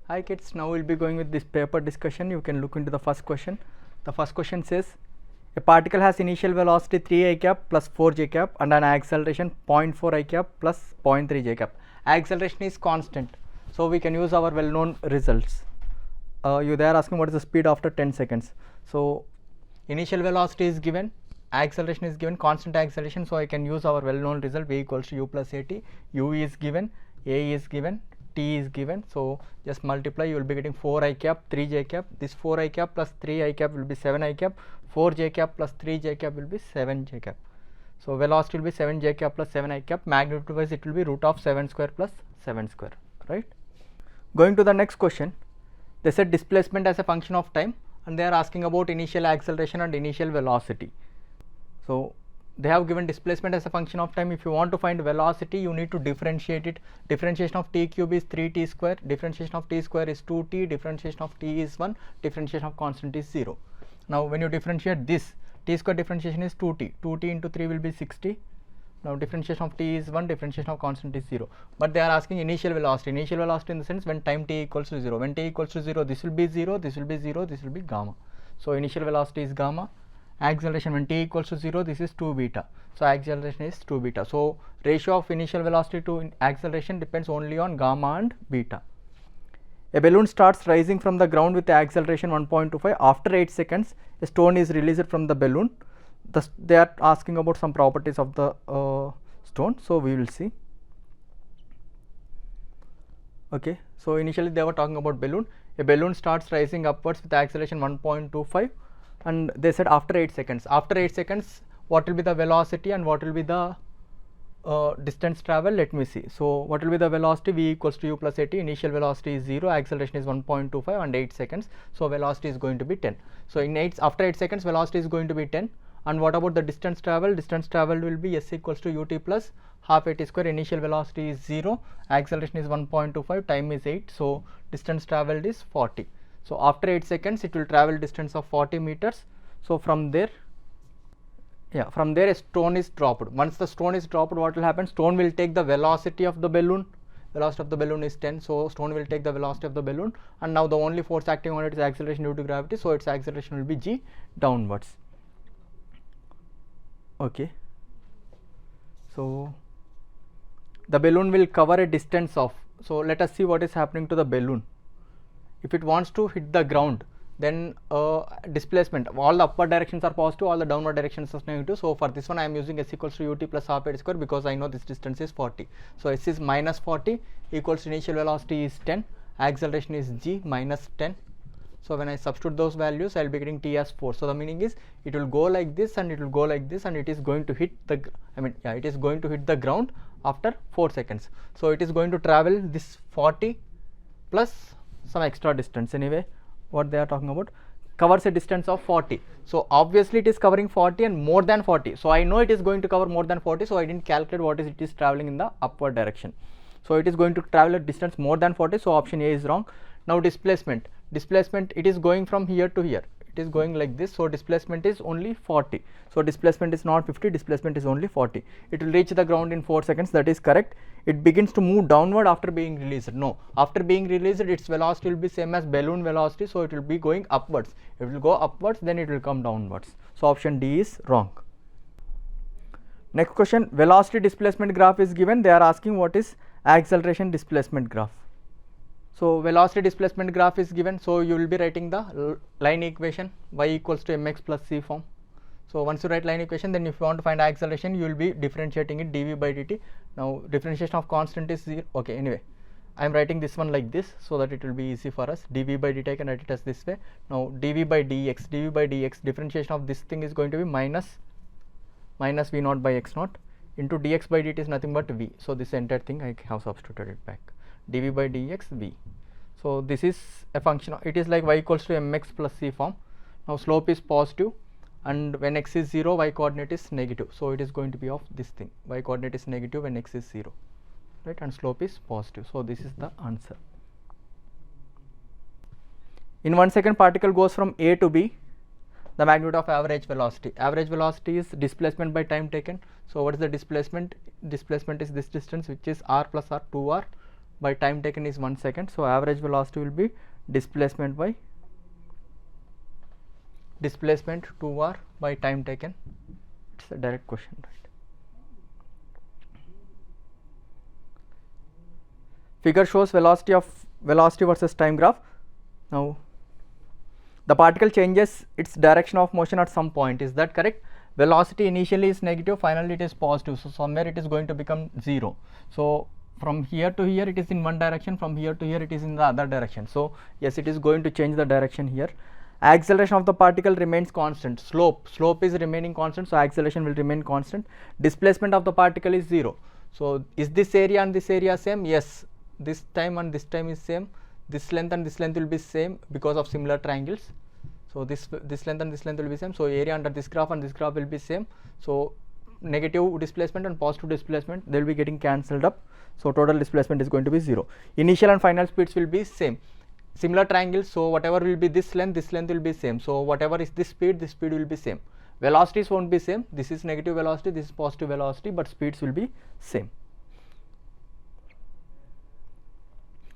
Hi kids, now we'll be going with this paper discussion. You can look into the first question. The first question says a particle has initial velocity 3 I cap plus 4 j cap and an acceleration 0.4 I cap plus 0.3 j cap. Acceleration is constant, so we can use our well-known results. They are asking what is the speed after 10 seconds. So initial velocity is given, acceleration is given, constant acceleration, so I can use our well-known result v equals to u plus at. U is given, a is given, t is given, so just multiply, you will be getting 4 I cap 3 j cap. This 4 I cap plus 3 I cap will be 7 I cap, 4 j cap plus 3 j cap will be 7 j cap. So velocity will be 7 j cap plus 7 I cap, magnitude wise it will be root of 7 square plus 7 square, right? Going to the next question, they said displacement as a function of time and they are asking about initial acceleration and initial velocity. So they have given displacement as a function of time. If you want to find velocity, you need to differentiate it. Differentiation of t cube is 3t square, differentiation of t square is 2t, differentiation of t is 1, differentiation of constant is 0. Now when you differentiate this, t square differentiation is 2t, 2t into 3 will be 60. Now differentiation of t is 1, differentiation of constant is 0. But they are asking initial velocity in the sense when time t equals to 0. When t equals to 0, this will be 0, this will be 0, this will be gamma. So initial velocity is gamma. Acceleration when t equals to 0, this is 2 beta. So acceleration is 2 beta. So ratio of initial velocity to acceleration depends only on gamma and beta. A balloon starts rising from the ground with the acceleration 1.25. After 8 seconds, a stone is released from the balloon. They are asking about some properties of the stone. So we will see. Okay. So initially they were talking about balloon. A balloon starts rising upwards with the acceleration 1.25. And they said after 8 seconds. After 8 seconds, what will be the velocity and what will be the distance travel? Let me see. So what will be the velocity? V equals to u plus at. Initial velocity is 0, acceleration is 1.25 and 8 seconds. So velocity is going to be 10. So after 8 seconds, velocity is going to be 10. And what about the distance travel? Distance travel will be s equals to ut plus half at square. Initial velocity is 0, acceleration is 1.25, time is 8. So distance traveled is 40. So after 8 seconds, it will travel distance of 40 meters. So from there, a stone is dropped. Once the stone is dropped, what will happen? Stone will take the velocity of the balloon. Velocity of the balloon is 10. So stone will take the velocity of the balloon. And now the only force acting on it is acceleration due to gravity. So its acceleration will be g downwards. Okay. So the balloon will cover a distance of. So let us see what is happening to the balloon. If it wants to hit the ground, then displacement, all the upward directions are positive, all the downward directions are negative. So for this one I am using s equals to ut plus half at square because I know this distance is 40. So s is minus 40 equals to initial velocity is 10, acceleration is g minus 10. So when I substitute those values, I will be getting t as 4. So the meaning is it will go like this and it will go like this and it is going to hit the, it is going to hit the ground after 4 seconds. So it is going to travel this 40 plus some extra distance. Anyway, what they are talking about, covers a distance of 40. So obviously it is covering 40 and more than 40. So I know it is going to cover more than 40. So I didn't calculate what is it is traveling in the upward direction. So it is going to travel a distance more than 40. So option A is wrong. Now displacement, it is going from here to here. It is going like this. So displacement is only 40. So displacement is not 50, displacement is only 40. It will reach the ground in 4 seconds. That is correct. It begins to move downward after being released. No, after being released, its velocity will be same as balloon velocity. So it will be going upwards. It will go upwards, then it will come downwards. So option D is wrong. Next question, velocity displacement graph is given. They are asking what is acceleration displacement graph. So velocity displacement graph is given. So you will be writing the line equation y equals to mx plus c form. So once you write line equation, then if you want to find acceleration, you will be differentiating it dv by dt. Now differentiation of constant is 0. Okay, anyway, I am writing this one like this so that it will be easy for us. dv by dt I can write it as this way. Now dv by dx, differentiation of this thing is going to be minus v naught by x naught into dx by dt is nothing but v. So this entire thing I have substituted it back. dv by dx v. So this is a function of, it is like y equals to mx plus c form. Now slope is positive and when x is 0, y coordinate is negative. So it is going to be of this thing, y coordinate is negative when x is 0, right, and slope is positive. So this is the answer. In 1 second, particle goes from A to B. The magnitude of average velocity. Average velocity is displacement by time taken. So what is the displacement? Displacement is this distance, which is r plus r, 2r by time taken is 1 second. So average velocity will be displacement by displacement 2r by time taken. It's a direct question, right? Figure shows velocity versus time graph. Now the particle changes its direction of motion at some point, is that correct? Velocity initially is negative, finally it is positive, so somewhere it is going to become 0. So from here to here it is in one direction, from here to here it is in the other direction. So yes, it is going to change the direction here. Acceleration of the particle remains constant. Slope is remaining constant, so acceleration will remain constant. Displacement of the particle is 0. So is this area and this area same? Yes, this time and this time is same. This length and this length will be same because of similar triangles. So this length and this length will be same. So area under this graph and this graph will be same. So negative displacement and positive displacement, they will be getting cancelled up. So total displacement is going to be 0. Initial and final speeds will be same. Similar triangles, so whatever will be this length will be same. So whatever is this speed will be same. Velocities won't be same. This is negative velocity, this is positive velocity, but speeds will be same.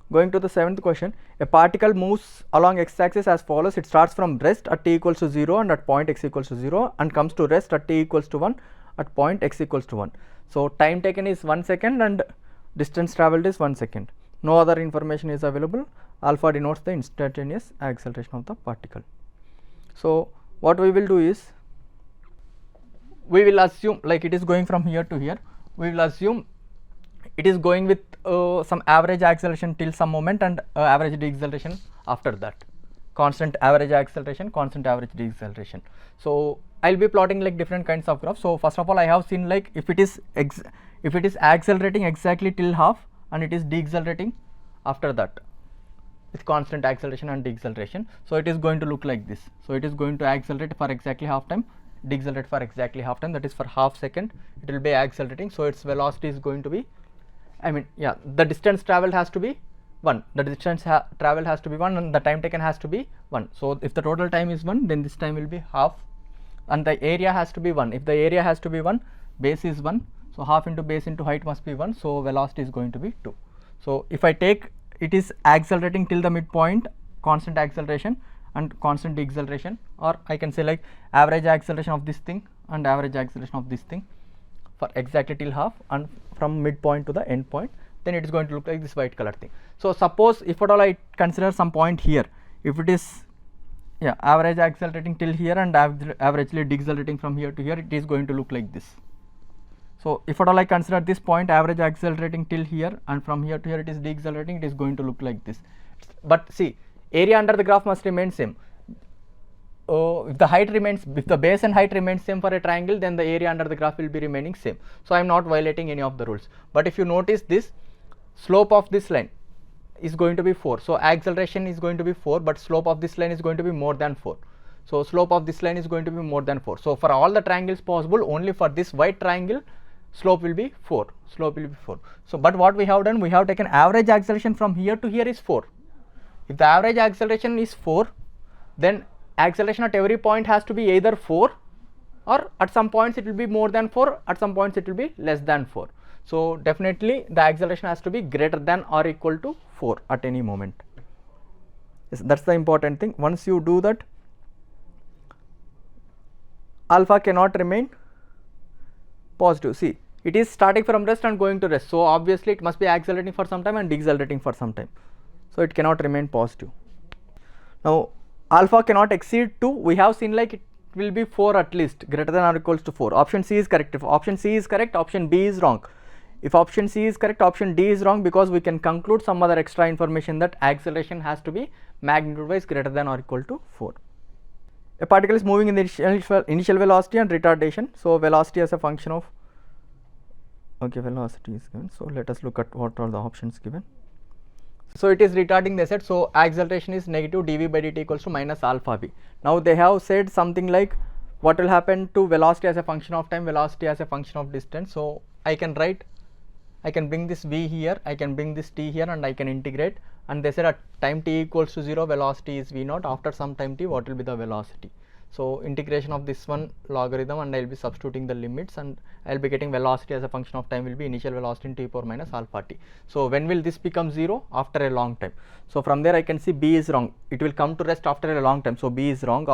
Going to the 7th question, a particle moves along x-axis as follows. It starts from rest at t equals to 0 and at point x equals to 0 and comes to rest at t equals to 1 at point x equals to 1. So time taken is 1 second and distance travelled is 1 second. No other information is available. Alpha denotes the instantaneous acceleration of the particle. So what we will do is, we will assume like it is going from here to here. We will assume it is going with some average acceleration till some moment and average deceleration after that. Constant average acceleration, constant average deceleration. So I will be plotting like different kinds of graphs. So first of all, I have seen like if it is accelerating exactly till half and it is decelerating after that with constant acceleration and deceleration. So it is going to look like this. So it is going to accelerate for exactly half time, decelerate for exactly half time, that is for half second it will be accelerating. So its velocity is going to be, the distance travelled has to be 1, the distance travelled has to be 1 and the time taken has to be 1. So if the total time is 1, then this time will be half and the area has to be 1. If the area has to be 1, base is 1, so half into base into height must be 1, so velocity is going to be 2. So if I take it is accelerating till the midpoint, constant acceleration and constant deceleration, or I can say like average acceleration of this thing and average acceleration of this thing for exactly till half and from midpoint to the end point, then it is going to look like this white color thing. So suppose if at all I consider some point here, if it is average accelerating till here and averagely decelerating from here to here, it is going to look like this. So if at all I consider this point average accelerating till here and from here to here it is decelerating, it is going to look like this. But see, area under the graph must remain same. If the base and height remains same for a triangle, then the area under the graph will be remaining same. So I am not violating any of the rules. But if you notice this, slope of this line is going to be 4. So acceleration is going to be 4, but slope of this line is going to be more than 4. So slope of this line is going to be more than 4. So for all the triangles possible, only for this white triangle, slope will be 4. So but what we have done, we have taken average acceleration from here to here is 4. If the average acceleration is 4, then acceleration at every point has to be either 4 or at some points it will be more than 4, at some points it will be less than 4. So definitely the acceleration has to be greater than or equal to 4 at any moment. Yes, that's the important thing. Once you do that, alpha cannot remain positive. See, it is starting from rest and going to rest, so obviously it must be accelerating for some time and decelerating for some time, so it cannot remain positive. Now alpha cannot exceed 2. We have seen like it will be 4 at least, greater than or equals to 4. Option C is correct. If option C is correct, option B is wrong. If option C is correct, option D is wrong, because we can conclude some other extra information that acceleration has to be magnitude wise greater than or equal to 4. A particle is moving in the initial velocity and retardation. So velocity as a function of, velocity is given. So let us look at what are the options given. So it is retarding, they said. So acceleration is negative dv by dt equals to minus alpha v. Now they have said something like what will happen to velocity as a function of time, velocity as a function of distance. So I can bring this v here, I can bring this t here, and I can integrate. And they said at time t equals to 0, velocity is v naught. After some time t, what will be the velocity? So integration of this one logarithm, and I will be substituting the limits, and I will be getting velocity as a function of time will be initial velocity in t power minus alpha t. So when will this become 0? After a long time. So from there I can see B is wrong. It will come to rest after a long time. So B is wrong.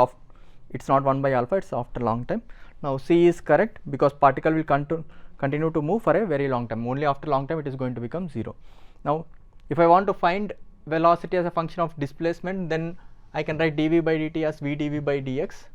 It's not 1 by alpha, it's after a long time. Now C is correct because particle will continue to move for a very long time. Only after long time it is going to become 0. Now if I want to find velocity as a function of displacement, then I can write dv by dt as v dv by dx,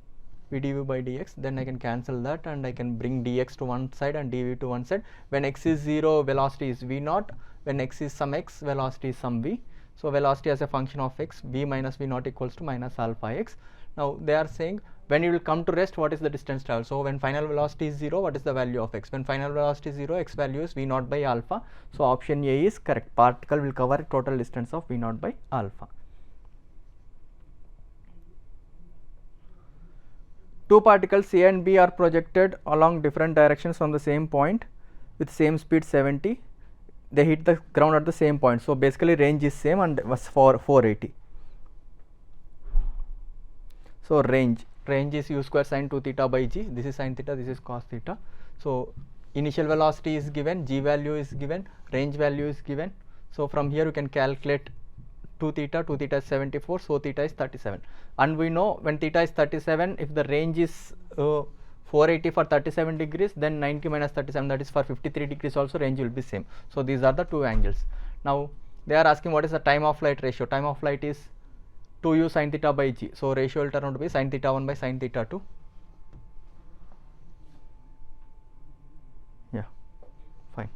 then I can cancel that, and I can bring dx to one side and dv to one side. When x is 0, velocity is v naught. When x is some x, velocity is some v. So velocity as a function of x, v minus v naught equals to minus alpha x. Now they are saying when you will come to rest, what is the distance traveled? So when final velocity is 0, what is the value of x? When final velocity is 0, x value is v naught by alpha. So option A is correct. Particle will cover total distance of v naught by alpha. Two particles A and B are projected along different directions from the same point with same speed 70. They hit the ground at the same point. So basically range is same and was for 480. So range is u square sin 2 theta by g. This is sin theta, this is cos theta. So initial velocity is given, g value is given, range value is given. So from here you can calculate 2 theta is 74, so theta is 37. And we know when theta is 37, if the range is 480 for 37 degrees, then 90 minus 37, that is for 53 degrees also range will be same. So these are the two angles. Now they are asking what is the time of flight ratio. Time of flight is 2u sin theta by g. So ratio will turn out to be sin theta 1 by sin theta 2. Yeah, fine.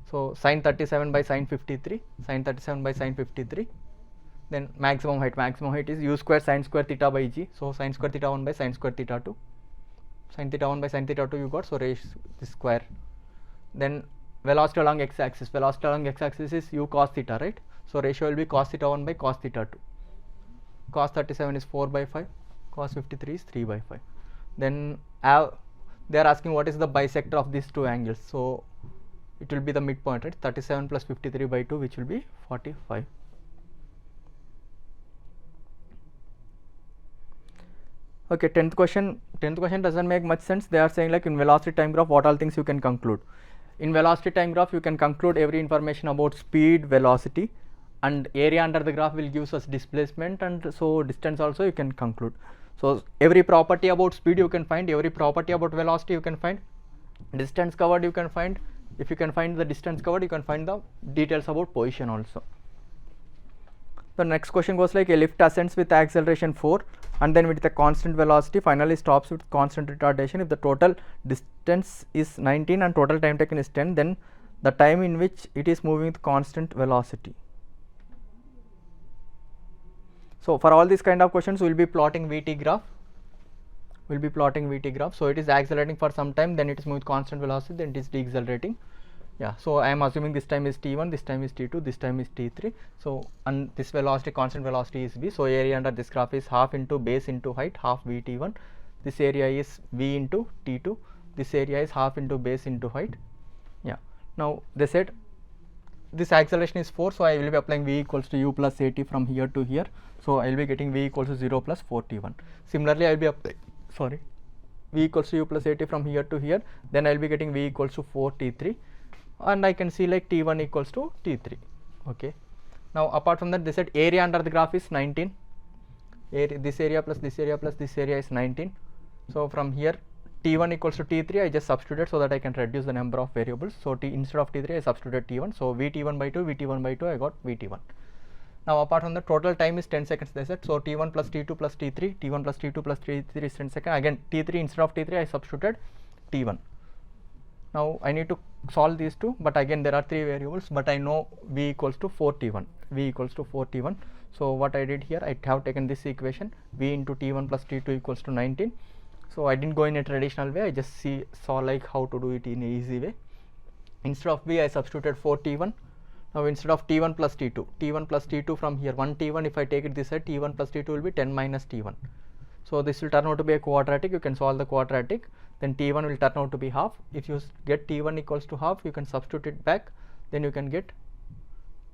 So sin 37 by sin 53, sin 37 by sin 53. Then maximum height is u square sin square theta by g. So sin square theta 1 by sin square theta 2. Sin theta 1 by sin theta 2 you got, so raise this square. Then velocity along x axis. Velocity along x axis is u cos theta, right? So ratio will be cos theta 1 by cos theta 2. Cos 37 is 4 by 5, cos 53 is 3 by 5. Then they are asking what is the bisector of these two angles. So it will be the midpoint, right? 37 plus 53 by 2, which will be 45. Okay, 10th question doesn't make much sense. They are saying like in velocity time graph, what all things you can conclude. In velocity time graph, you can conclude every information about speed, velocity, and area under the graph will give us displacement, and so distance also you can conclude. So every property about speed you can find, every property about velocity you can find, distance covered you can find. If you can find the distance covered, you can find the details about position also. The next question goes like a lift ascends with acceleration 4 and then with the constant velocity finally stops with constant retardation. If the total distance is 19 and total time taken is 10, then the time in which it is moving with constant velocity. So for all these kind of questions, we will be plotting VT graph. So it is accelerating for some time, then it is moving with constant velocity, then it is deaccelerating. Yeah, so I am assuming this time is t1, this time is t2, this time is t3. So and this velocity, constant velocity is v. So area under this graph is half into base into height, half vt1. This area is v into t2. This area is half into base into height. Yeah. Now they said this acceleration is 4, so I will be applying v equals to u plus at from here to here. So I will be getting v equals to 0 plus 4t1. Similarly, I will be applying v equals to u plus at from here to here. Then I will be getting v equals to 4t3. And I can see like t1 equals to t3. Okay. Now apart from that, they said area under the graph is 19. This area plus this area plus this area is 19. So from here t1 equals to t3, I just substituted so that I can reduce the number of variables. So instead of t3, I substituted t1. So vt1 by 2, vt1 by 2, I got vt1. Now apart from the total time is 10 seconds, they said. So t1 plus t2 plus t3, t1 plus t2 plus t3 is 10 seconds. Again t3 instead of t3, I substituted t1. Now I need to solve these two, but again there are 3 variables, but I know v equals to 4t1. So what I did here, I have taken this equation, v into t1 plus t2 equals to 19. So I didn't go in a traditional way, I just saw like how to do it in a easy way. Instead of v, I substituted 4t1. Now instead of t1 plus t2 from here 1t1, if I take it this side, t1 plus t2 will be 10 minus t1. So this will turn out to be a quadratic. You can solve the quadratic, then t1 will turn out to be half. If you get t1 equals to half, you can substitute it back, then you can get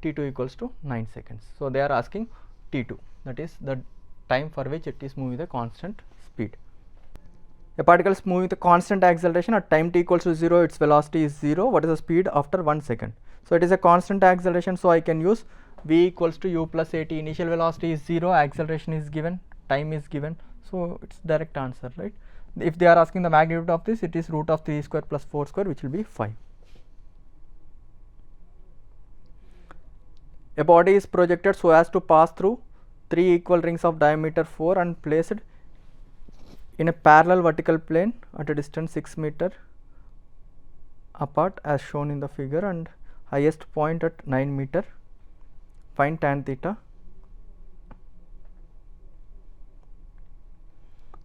t2 equals to 9 seconds. So they are asking t2, that is the time for which it is moving with a constant speed. A particle is moving with a constant acceleration at time t equals to 0, its velocity is 0. What is the speed after 1 second? So it is a constant acceleration, so I can use v equals to u plus at. Initial velocity is 0, acceleration is given, time is given, so it's direct answer, right? If they are asking the magnitude of this, it is root of 3 square plus 4 square, which will be 5. A body is projected so as to pass through 3 equal rings of diameter 4 and placed in a parallel vertical plane at a distance 6 meter apart as shown in the figure, and highest point at 9 meter. Find tan theta.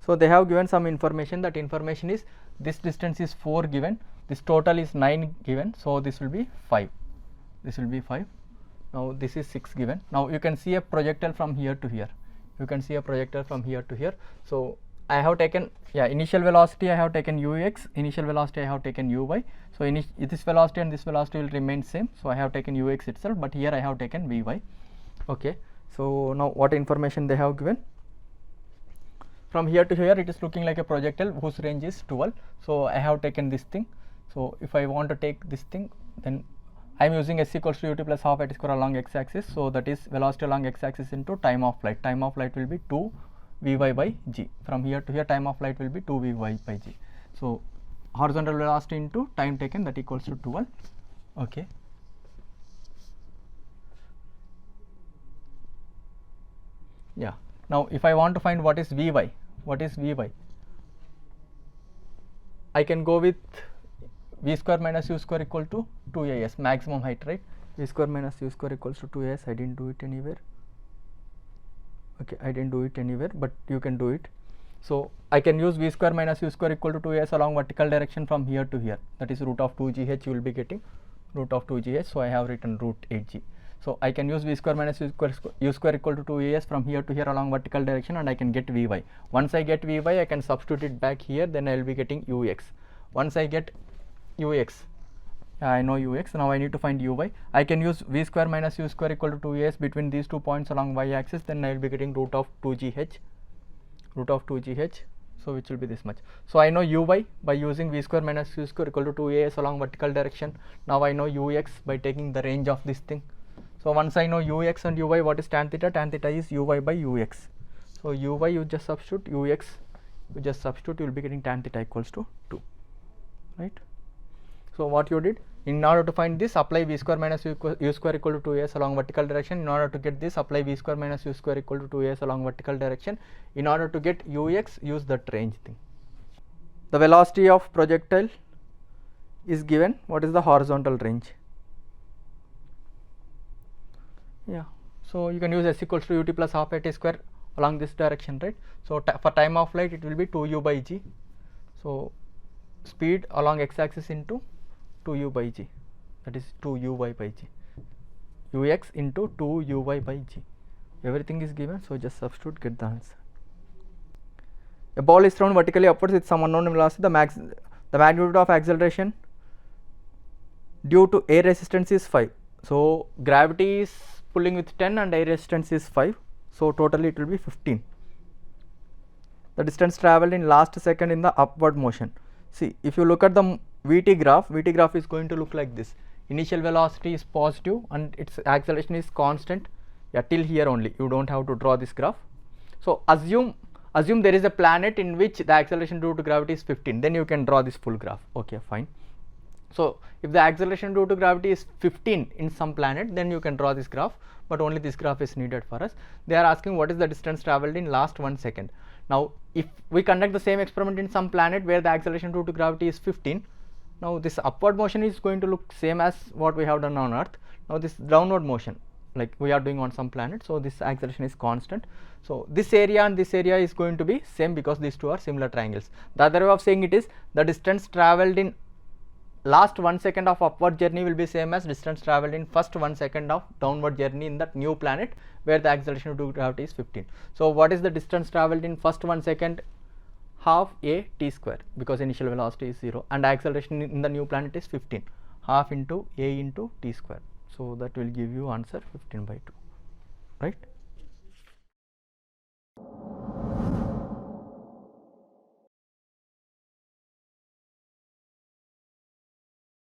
So they have given some information. That information is this distance is 4 given, this total is 9 given, so this will be 5. This will be 5. Now this is 6 given. Now you can see a projectile from here to here. You can see a projectile from here to here. So I have taken, initial velocity I have taken ux, initial velocity I have taken uy. So this velocity and this velocity will remain same. So I have taken ux itself, but here I have taken vy. Okay. So now what information they have given? From here to here it is looking like a projectile whose range is 12. So I have taken this thing. So if I want to take this thing, then I am using s equals to ut plus half at square along x axis. So that is velocity along x axis into time of flight. Time of flight will be 2 vy by g. From here to here time of flight will be 2 vy by g. So horizontal velocity into time taken, that equals to 12. Okay. Yeah. Now if I want to find what is vy, I can go with v square minus u square equal to 2as, maximum height, right? V square minus u square equals to 2as. I didn't do it anywhere. Okay, I didn't do it anywhere, but you can do it. So I can use v square minus u square equal to 2as along vertical direction from here to here, that is root of 2gh. You will be getting root of 2gh, so I have written root 8g. So I can use v square minus u square equal to 2as from here to here along vertical direction, and I can get vy. Once I get vy, I can substitute it back here, then I will be getting ux. Once I get ux, I know ux, now I need to find uy. I can use v square minus u square equal to 2as between these 2 points along y axis, then I will be getting root of 2gh, so which will be this much. So I know uy by using v square minus u square equal to 2as along vertical direction. Now I know ux by taking the range of this thing. So once I know ux and uy, what is tan theta? Tan theta is uy by ux. So uy you just substitute, ux you just substitute, you will be getting tan theta equals to 2, right? So what you did, in order to find this, apply v square minus u square equal to 2as along vertical direction. In order to get this, apply v square minus u square equal to 2as along vertical direction. In order to get ux, use that range thing. The velocity of projectile is given. What is the horizontal range? Yeah, so you can use s equals to ut plus half at square along this direction, right? So for time of flight it will be 2u by g. So speed along x axis into 2u by g, that is 2uy by g, ux into 2uy by g. Everything is given, so just substitute, get the answer. A ball is thrown vertically upwards with some unknown velocity. The magnitude of acceleration due to air resistance is 5. So gravity is pulling with 10 and air resistance is 5. So totally it will be 15. The distance travelled in last second in the upward motion. See, if you look at the Vt graph is going to look like this. Initial velocity is positive and its acceleration is constant. Yeah, till here only. You don't have to draw this graph. So assume there is a planet in which the acceleration due to gravity is 15. Then you can draw this full graph. Okay, fine. So if the acceleration due to gravity is 15 in some planet, then you can draw this graph. But only this graph is needed for us. They are asking what is the distance travelled in last 1 second. Now if we conduct the same experiment in some planet where the acceleration due to gravity is 15, now this upward motion is going to look same as what we have done on Earth. Now this downward motion, like we are doing on some planet, so this acceleration is constant. So this area and this area is going to be same because these two are similar triangles. The other way of saying it is the distance travelled in last 1 second of upward journey will be same as distance travelled in first 1 second of downward journey in that new planet where the acceleration due to gravity is 15. So what is the distance travelled in first 1 second? Half a t square, because initial velocity is 0 and acceleration in the new planet is 15, half into a into t square. So that will give you answer 15 by 2, right?